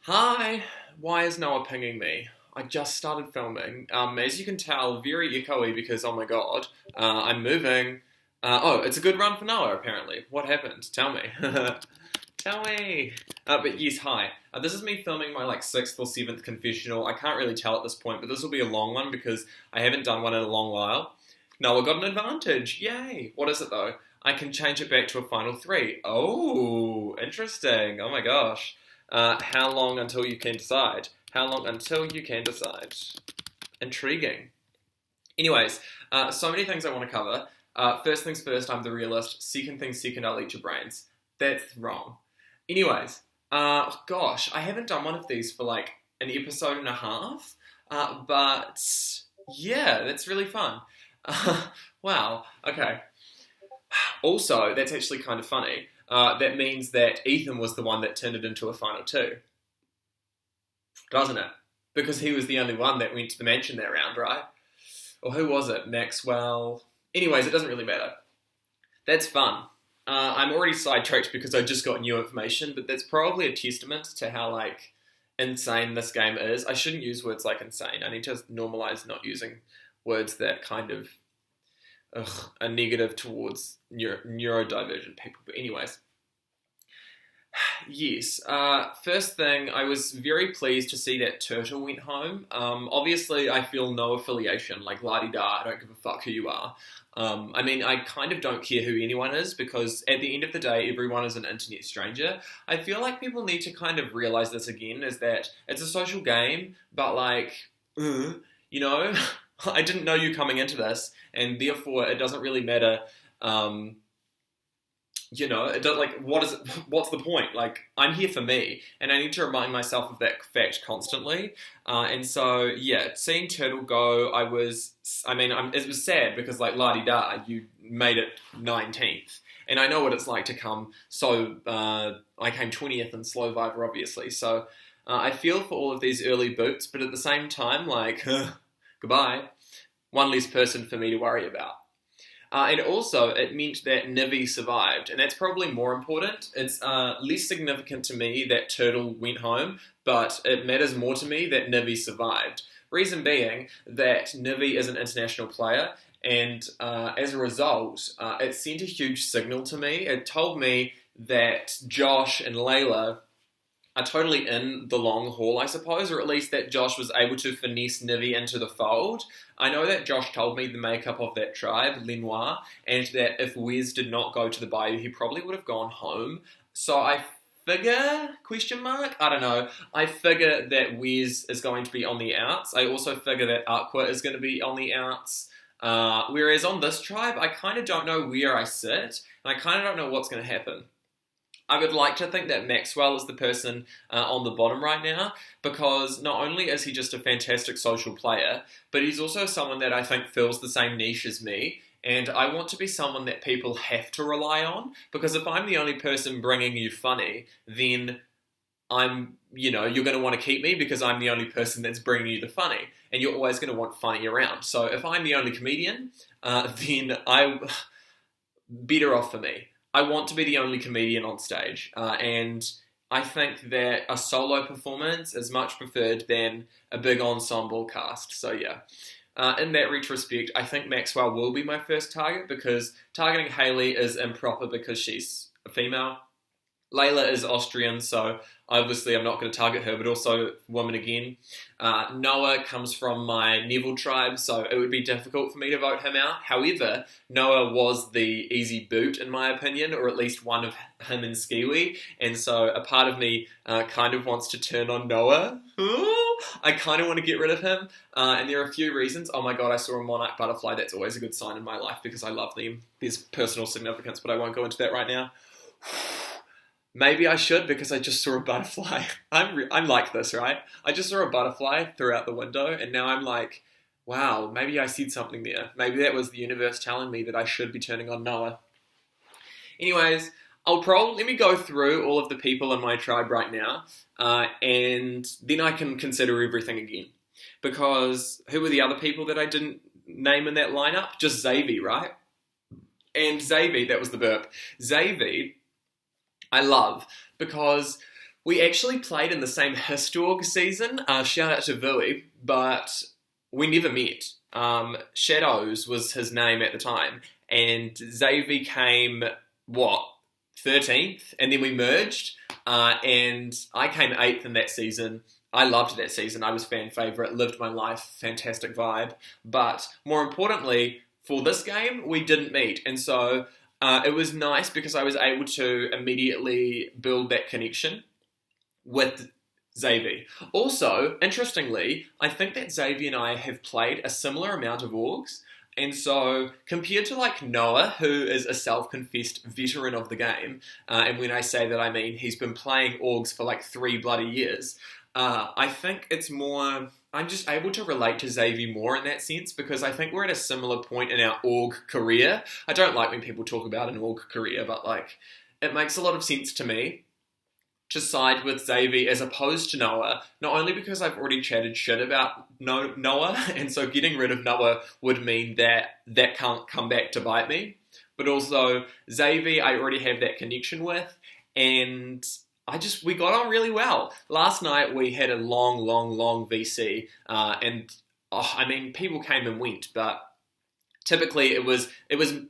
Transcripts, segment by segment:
Hi, why is Noah pinging me? I just started filming. As you can tell, very echoey because, oh my god, I'm moving. Oh, it's a good run for Noah, apparently. What happened? Tell me. Tell me. But yes, hi. This is me filming my sixth or seventh confessional. I can't really tell at this point, but this will be a long one because I haven't done one in a long while. Noah got an advantage. Yay. What is it though? I can change it back to a final three. Oh, interesting. Oh my gosh. How long until you can decide? How long until you can decide? Intriguing. Anyways, so many things I want to cover. First things first, I'm the realist. Second things second, I'll eat your brains. That's wrong. Anyways, gosh, I haven't done one of these for an episode and a half. But yeah, that's really fun. Wow, okay. Also, that's actually kind of funny. That means that Ethan was the one that turned it into a final two, doesn't it? Because he was the only one that went to the mansion that round, right? Or who was it? Maxwell? Anyways, it doesn't really matter. That's fun. I'm already sidetracked because I just got new information, but that's probably a testament to how, insane this game is. I shouldn't use words like insane. I need to normalize not using words that kind of are negative towards neurodivergent people. But anyways, yes. First thing, I was very pleased to see that Turtle went home. Obviously, I feel no affiliation, like la-di-da, I don't give a fuck who you are. I kind of don't care who anyone is because at the end of the day, everyone is an internet stranger. I feel like people need to kind of realize this again, is that it's a social game, but you know, I didn't know you coming into this, and therefore it doesn't really matter. It does, what's the point? I'm here for me, and I need to remind myself of that fact constantly. And so, yeah, seeing Turtle go, it was sad because, la-di-da, you made it 19th. And I know what it's like to come I came 20th in Slow-Viver, obviously. So, I feel for all of these early boots, but at the same time, goodbye. One less person for me to worry about. And also, it meant that Nivi survived, and that's probably more important. It's less significant to me that Turtle went home, but it matters more to me that Nivi survived. Reason being that Nivi is an international player, and as a result, it sent a huge signal to me. It told me that Josh and Layla are totally in the long haul, I suppose, or at least that Josh was able to finesse Nivi into the fold. I know that Josh told me the makeup of that tribe, Lenoir, and that if Wes did not go to the bayou, he probably would have gone home. So I figure, question mark? I don't know. I figure that Wes is going to be on the outs. I also figure that Aqua is going to be on the outs. Whereas on this tribe, I kind of don't know where I sit, and I kind of don't know what's going to happen. I would like to think that Maxwell is the person on the bottom right now because not only is he just a fantastic social player, but he's also someone that I think fills the same niche as me, and I want to be someone that people have to rely on because if I'm the only person bringing you funny, then you're going to want to keep me because I'm the only person that's bringing you the funny, and you're always going to want funny around. So if I'm the only comedian, then better off for me. I want to be the only comedian on stage, and I think that a solo performance is much preferred than a big ensemble cast. So yeah, in that retrospect, I think Maxwell will be my first target because targeting Hayley is improper because she's a female. Layla is Austrian, so obviously I'm not going to target her, but also woman again. Noah comes from my Neville tribe, so it would be difficult for me to vote him out. However, Noah was the easy boot, in my opinion, or at least one of him and Skiwi, and so a part of me kind of wants to turn on Noah. I kind of want to get rid of him, and there are a few reasons. Oh my god, I saw a monarch butterfly. That's always a good sign in my life because I love them. There's personal significance, but I won't go into that right now. Maybe I should because I just saw a butterfly. I'm like this, right? I just saw a butterfly throughout the window and now I'm like, wow, maybe I said something there. Maybe that was the universe telling me that I should be turning on Noah. Anyways, let me go through all of the people in my tribe right now and then I can consider everything again. Because who were the other people that I didn't name in that lineup? Just Xavier, right? And Xavier, that was the burp. Xavier I love because We actually played in the same CharitORG season, shout out to Vui, but we never met. Shadows was his name at the time, and Xavier came, 13th, and then we merged, and I came 8th in that season. I loved that season. I was fan favourite, lived my life, fantastic vibe. But more importantly, for this game, we didn't meet, and so it was nice because I was able to immediately build that connection with Xavier. Also, interestingly, I think that Xavier and I have played a similar amount of orgs, and so compared to like Noah, who is a self-confessed veteran of the game, and when I say that I mean he's been playing orgs for like 3 bloody years, I think it's more, I'm just able to relate to Xavier more in that sense because I think we're at a similar point in our org career. I don't like when people talk about an org career, but like it makes a lot of sense to me to side with Xavier as opposed to Noah, not only because I've already chatted shit about Noah, and so getting rid of Noah would mean that can't come back to bite me, but also Xavier I already have that connection with, and we got on really well. Last night we had a long VC, and I mean, people came and went, but typically it was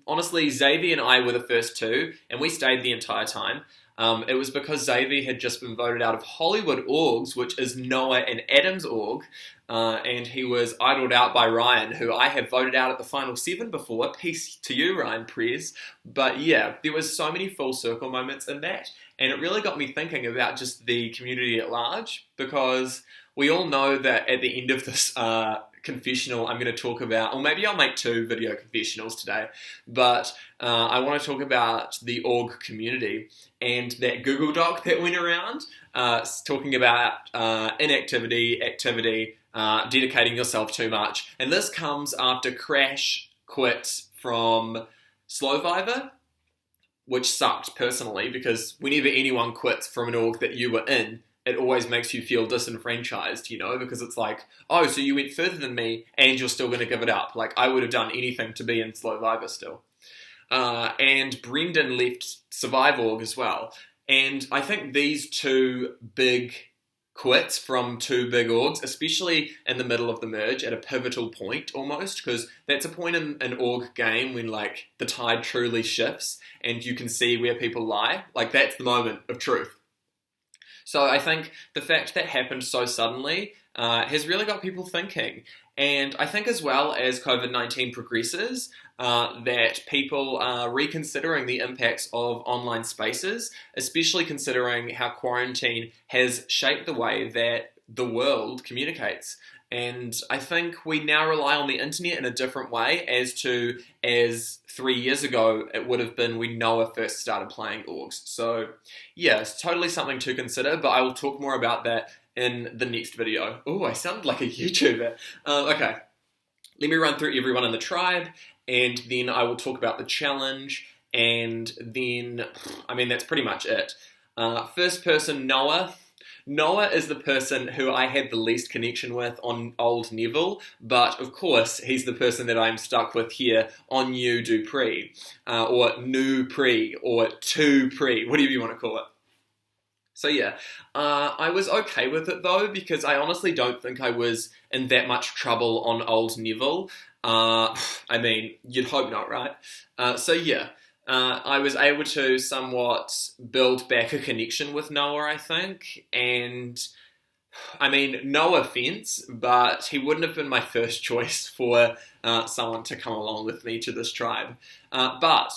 honestly Xavier and I were the first 2, and we stayed the entire time. It was because Xavier had just been voted out of Hollywood Orgs, which is Noah and Adam's org, and he was idled out by Ryan, who I have voted out at the final 7 before. Peace to you, Ryan Prez. But yeah, there was so many full circle moments in that, and it really got me thinking about just the community at large, because we all know that at the end of this confessional, I'm going to talk about, or maybe I'll make 2 video confessionals today, but I want to talk about the org community and that Google Doc that went around talking about inactivity, activity, dedicating yourself too much. And this comes after Crash quit from Slowviver, which sucked personally because whenever anyone quits from an org that you were in, it always makes you feel disenfranchised, you know, because it's like, oh, so you went further than me and you're still going to give it up. Like, I would have done anything to be in Slowviver still. And Brendan left Survivorg as well. And I think these 2 big quits from 2 big orgs, especially in the middle of the merge at a pivotal point almost, because that's a point in an org game when like the tide truly shifts and you can see where people lie. Like, that's the moment of truth. So I think the fact that happened so suddenly has really got people thinking. And I think as well as COVID-19 progresses, that people are reconsidering the impacts of online spaces, especially considering how quarantine has shaped the way that the world communicates. And I think we now rely on the internet in a different way as 3 years ago it would have been when Noah first started playing orgs. So yeah, it's totally something to consider, but I will talk more about that in the next video. Oh, I sound like a YouTuber. Okay, let me run through everyone in the tribe, and then I will talk about the challenge, and then, I mean, that's pretty much it. First person, Noah. Noah is the person who I had the least connection with on Old Neville, but of course he's the person that I'm stuck with here on New Dupree, or New Pre, or Two Pre, whatever you want to call it. So yeah, I was okay with it though, because I honestly don't think I was in that much trouble on Old Neville. I mean, you'd hope not, right? So yeah. I was able to somewhat build back a connection with Noah, I think, and I mean, no offense, but he wouldn't have been my first choice for someone to come along with me to this tribe. But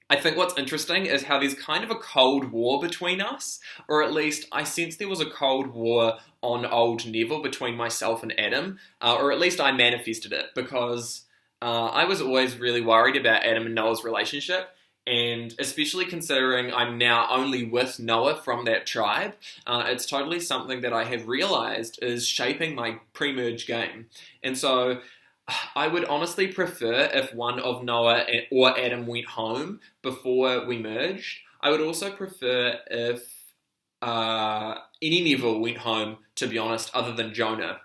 I think what's interesting is how there's kind of a cold war between us, or at least I sense there was a cold war on Old Neville between myself and Adam, or at least I manifested it, because I was always really worried about Adam and Noah's relationship, and especially considering I'm now only with Noah from that tribe, it's totally something that I have realised is shaping my pre-merge game. And so I would honestly prefer if one of Noah or Adam went home before we merged. I would also prefer if any Neville went home, to be honest, other than Jonah.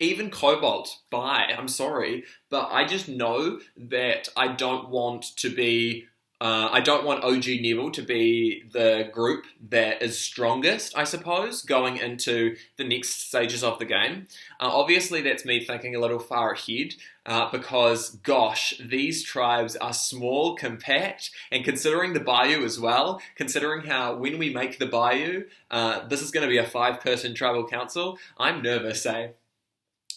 Even Cobalt, bye, I'm sorry, but I just know that I don't want to be I don't want OG Neville to be the group that is strongest, I suppose, going into the next stages of the game. Obviously, that's me thinking a little far ahead, because, gosh, these tribes are small, compact, and considering the Bayou as well, considering how when we make the Bayou, this is going to be a 5-person tribal council, I'm nervous, eh?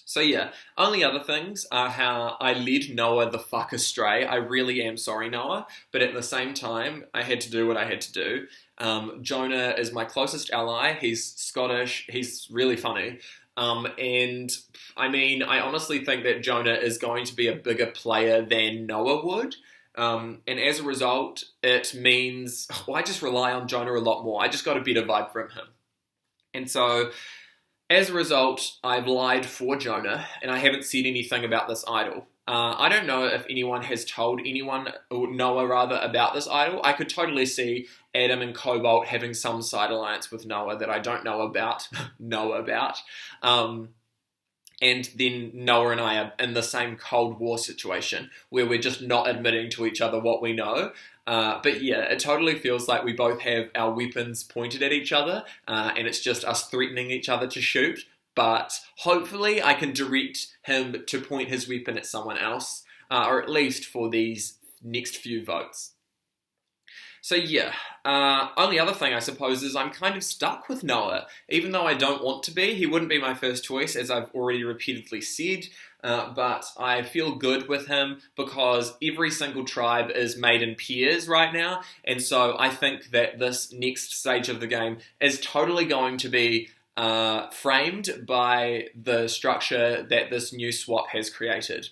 So yeah, only other things are how I led Noah the fuck astray. I really am sorry, Noah, but at the same time, I had to do what I had to do. Jonah is my closest ally. He's Scottish. He's really funny. And I mean, I honestly think that Jonah is going to be a bigger player than Noah would. And as a result, it means, well, I just rely on Jonah a lot more. I just got a better vibe from him. And so, as a result, I've lied for Jonah, and I haven't said anything about this idol. I don't know if anyone has told anyone, or Noah rather, about this idol. I could totally see Adam and Cobalt having some side alliance with Noah that I don't know about. And then Noah and I are in the same Cold War situation where we're just not admitting to each other what we know. But yeah, it totally feels like we both have our weapons pointed at each other, and it's just us threatening each other to shoot. But hopefully I can direct him to point his weapon at someone else, or at least for these next few votes. So yeah, only other thing I suppose is I'm kind of stuck with Noah. Even though I don't want to be, he wouldn't be my first choice, as I've already repeatedly said. But I feel good with him because every single tribe is made in pairs right now, and so I think that this next stage of the game is totally going to be framed by the structure that this new swap has created.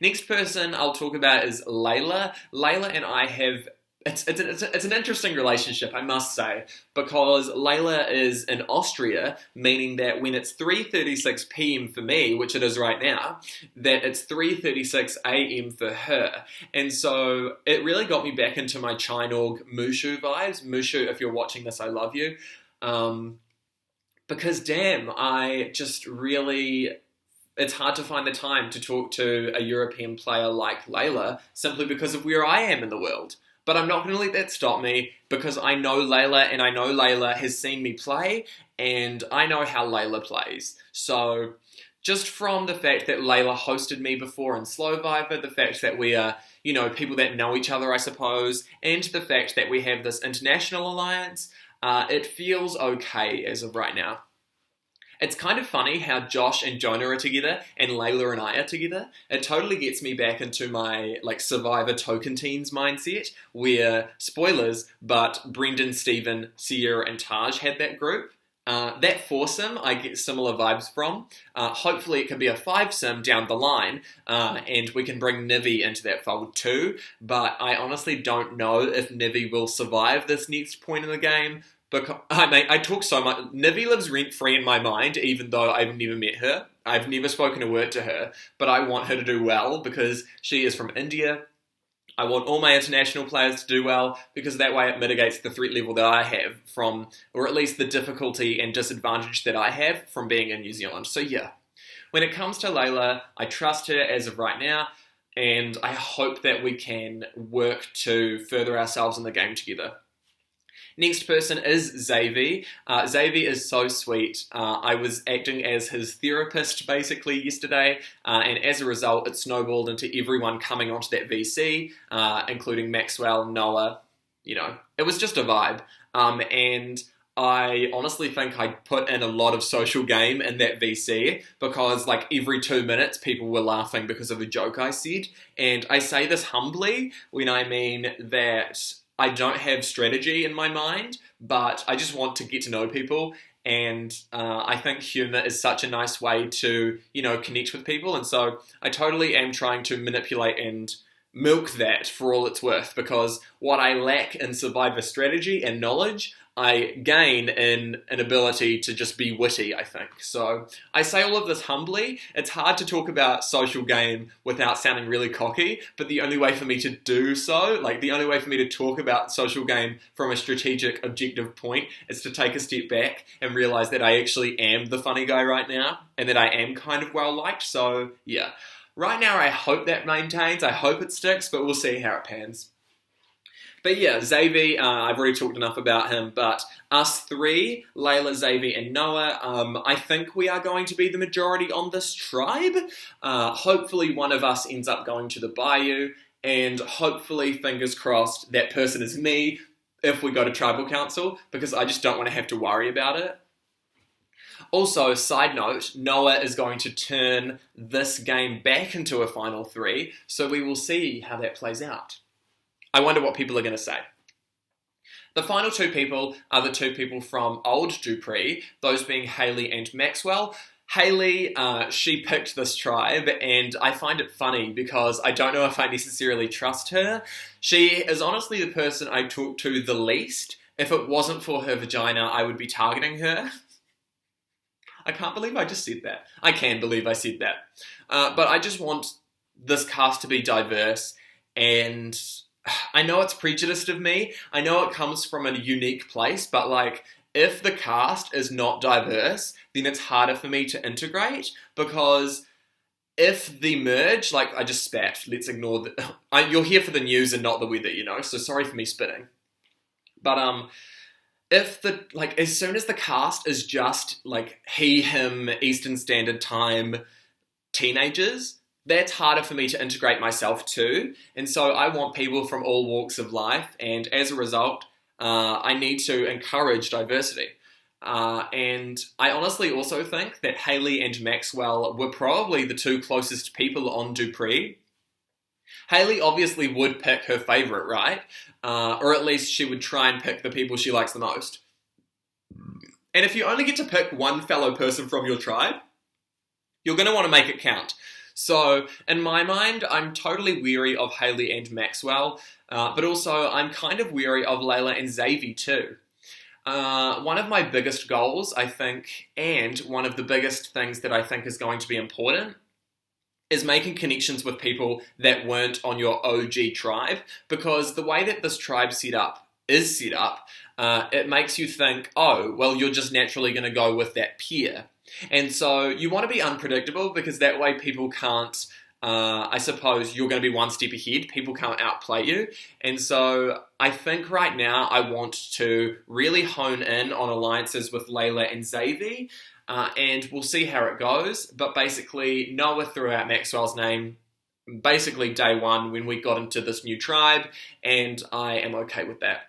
Next person I'll talk about is Layla. Layla and I have It's an interesting relationship, I must say, because Layla is in Austria, meaning that when it's 3:36 p.m. for me, which it is right now, that it's 3:36 a.m. for her. And so it really got me back into my CharitORG Mushu vibes. Mushu, if you're watching this, I love you. Because damn, it's hard to find the time to talk to a European player like Layla simply because of where I am in the world. But I'm not going to let that stop me because I know Layla and I know Layla has seen me play and I know how Layla plays. So just from the fact that Layla hosted me before in Slow Viper, the fact that we are, people that know each other, I suppose, and the fact that we have this international alliance, it feels okay as of right now. It's kind of funny how Josh and Jonah are together and Layla and I are together. It totally gets me back into my Survivor Token Teens mindset where, spoilers, but Brendan, Stephen, Sierra and Taj had that group. That foursome I get similar vibes from. Hopefully it can be a 5-sim down the line and we can bring Nivi into that fold too. But I honestly don't know if Nivi will survive this next point in the game. Because, I talk so much. Nivi lives rent-free in my mind, even though I've never met her. I've never spoken a word to her, but I want her to do well because she is from India. I want all my international players to do well because that way it mitigates the threat level that I have from, or at least the difficulty and disadvantage that I have from being in New Zealand. So yeah, when it comes to Layla, I trust her as of right now, and I hope that we can work to further ourselves in the game together. Next person is Xavier. Xavier is so sweet. I was acting as his therapist basically yesterday, and as a result, it snowballed into everyone coming onto that VC, including Maxwell, Noah. It was just a vibe. And I honestly think I put in a lot of social game in that VC because every 2 minutes people were laughing because of a joke I said. And I say this humbly when I mean that I don't have strategy in my mind, but I just want to get to know people. And I think humour is such a nice way to, connect with people. And so I totally am trying to manipulate and milk that for all it's worth, because what I lack in Survivor strategy and knowledge, I gain in an ability to just be witty, I think. So I say all of this humbly. It's hard to talk about social game without sounding really cocky, but the only way for me to do so, the only way for me to talk about social game from a strategic, objective point is to take a step back and realise that I actually am the funny guy right now and that I am kind of well liked. So yeah, right now I hope that maintains, I hope it sticks, but we'll see how it pans. But yeah, Xavi, I've already talked enough about him, but us three, Layla, Xavi, and Noah, I think we are going to be the majority on this tribe. Hopefully one of us ends up going to the bayou, and hopefully, fingers crossed, that person is me if we go to tribal council, because I just don't want to have to worry about it. Also, side note, Noah is going to turn this game back into a Final 3, so we will see how that plays out. I wonder what people are going to say. The final two people are the two people from Old Dupree, those being Hayley and Maxwell. Hayley, she picked this tribe, and I find it funny because I don't know if I necessarily trust her. She is honestly the person I talk to the least. If it wasn't for her vagina, I would be targeting her. I can't believe I just said that. I can believe I said that. But I just want this cast to be diverse, and I know it's prejudiced of me. I know it comes from a unique place, but like, if the cast is not diverse, then it's harder for me to integrate, because if the merge, like I just spat, let's ignore the, you're here for the news and not the weather, you know, so sorry for me spitting. But if the, like, as soon as the cast is just like he, him, Eastern Standard Time teenagers, that's harder for me to integrate myself to. And so I want people from all walks of life, and as a result, I need to encourage diversity. And I honestly also think that Hayley and Maxwell were probably the two closest people on Dupree. Hayley obviously would pick her favourite, right? Or at least she would try and pick the people she likes the most. And if you only get to pick one fellow person from your tribe, you're going to want to make it count. So, in my mind, I'm totally weary of Hayley and Maxwell, but also I'm kind of weary of Layla and Xavi too. One of my biggest goals, I think, and one of the biggest things that I think is going to be important, is making connections with people that weren't on your OG tribe, because the way that this tribe is set up, it makes you think, oh, well, you're just naturally going to go with that peer. And so you want to be unpredictable, because that way people can't, I suppose you're going to be one step ahead. People can't outplay you. And so I think right now I want to really hone in on alliances with Layla and Xavi, and we'll see how it goes. But basically, Noah threw out Maxwell's name basically day one when we got into this new tribe, and I am okay with that.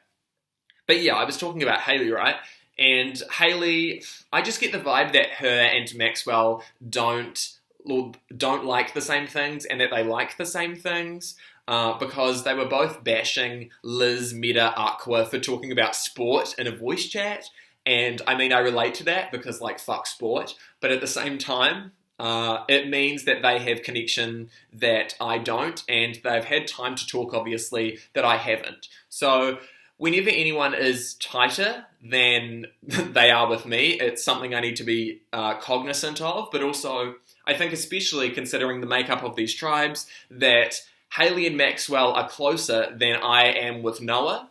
But yeah, I was talking about Hayley, right? And Hayley, I just get the vibe that her and Maxwell don't like the same things, and that they like the same things, because they were both bashing Liz, Meta, Aqua for talking about sport in a voice chat. And I mean, I relate to that because, like, fuck sport. But at the same time, it means that they have connection that I don't, and they've had time to talk, obviously, that I haven't. So whenever anyone is tighter than they are with me, it's something I need to be cognizant of. But also, I think especially considering the makeup of these tribes, that Hayley and Maxwell are closer than I am with Noah.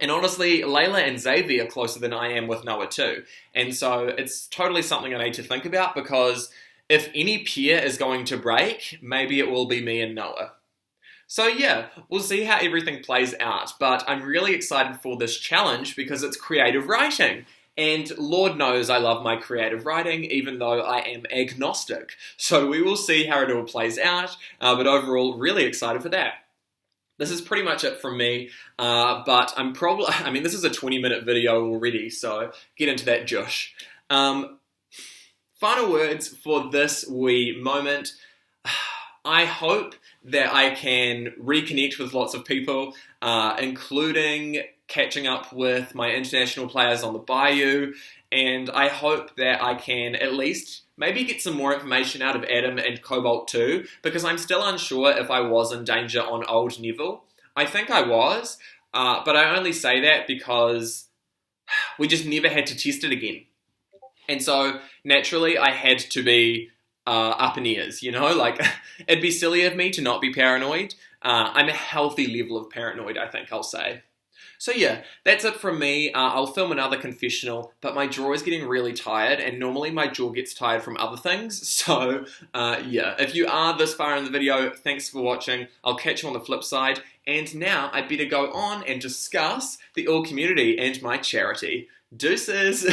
And honestly, Layla and Xavi are closer than I am with Noah too. And so it's totally something I need to think about, because if any peer is going to break, maybe it will be me and Noah. So yeah, we'll see how everything plays out, but I'm really excited for this challenge because it's creative writing. And Lord knows I love my creative writing, even though I am agnostic. So we will see how it all plays out, but overall, really excited for that. This is pretty much it from me, but this is a 20-minute video already, so get into that, Josh. Final words for this wee moment. I hope that I can reconnect with lots of people, including catching up with my international players on the Bayou, and I hope that I can at least maybe get some more information out of Adam and Cobalt too, because I'm still unsure if I was in danger on Old Neville. I think I was, but I only say that because we just never had to test it again. And so, naturally, I had to be up in ears, you know? Like, it'd be silly of me to not be paranoid. I'm a healthy level of paranoid, I think I'll say. So yeah, that's it from me. I'll film another confessional, but my jaw is getting really tired, and normally my jaw gets tired from other things. So yeah, if you are this far in the video, thanks for watching. I'll catch you on the flip side. And now I'd better go on and discuss the All community and my charity. Deuces!